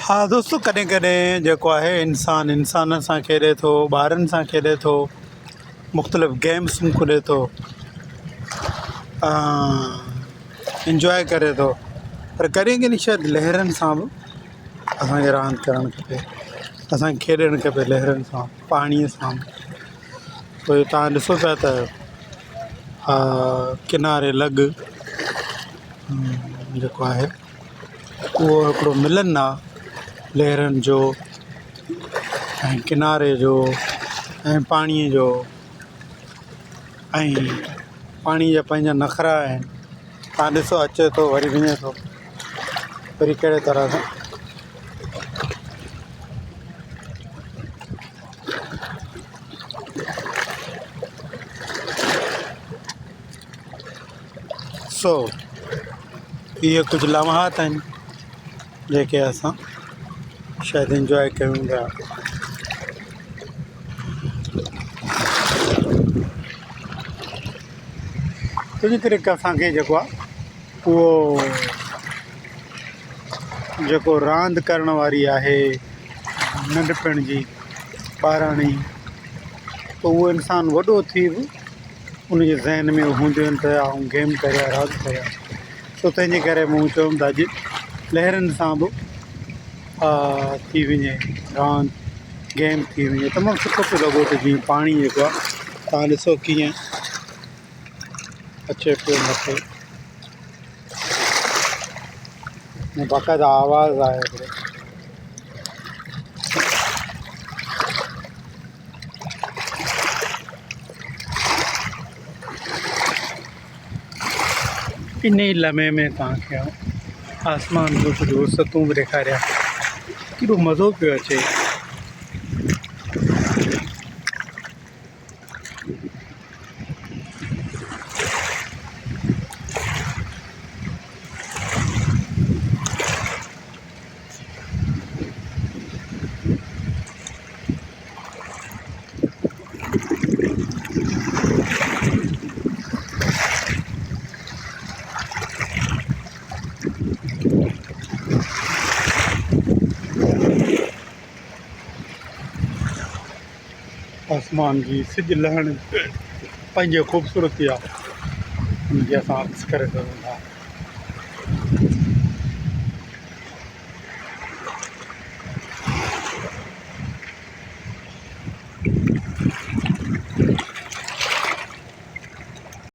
हाँ दोस्तों, कॾहिं कॾहिं जेको आहे इंसान सां खेॾे थो, ॿारनि सां खेॾे थो, मुख़्तलिफ़ गेम्स खेॾे थो, इंजॉय करे थो, पर कॾहिं कॾहिं शायदि लहरनि सां बि असांखे रांदि करणु खपे, असांखे खेॾणु खपे लहरनि सां, पाणीअ सां। पोइ तव्हां ॾिसो पिया त किनारे लॻ जेको आहे उहो हिकिड़ो मिलनि आहे लहरनि जो ऐं किनारे जो ऐं पाणीअ जो। ऐं पाणी जा पंहिंजा नख़रा आहिनि, तव्हां ॾिसो अचे थो वरी वञे थो, वरी कहिड़े तरह सां इहे कुझु लम्हात आहिनि जेके असां शायदि इंजॉय कयूं था। तंहिंजे करे असांखे जेको आहे उहो जेको रांदि करण वारी आहे नंढपण जी ॿाराणी, त उहो इंसानु वॾो थी बि उनजे ज़हन में हूंदियूं आहिनि त आउं गेम करियां, रांदि करियां। सो तंहिंजे करे मूं चयुमि था अॼु लहरनि सां बि थी वञे रांदि, गेम थी वञे। तमामु सुठो पियो लॻो त जीअं पाणी जेको आहे तव्हां ॾिसो कीअं अचे पियो मथे, ऐं बाक़ाइदा आवाज़ु आहे हिकिड़ो। इन ई लम्हे में तव्हांखे आसमान जो कुझु वसतूं बि ॾेखारिया, केॾो मज़ो पियो अचे। आसमान जी सिॼु लहण पंहिंजी ख़ूबसूरती आहे, हुनखे असां करे सघूं था।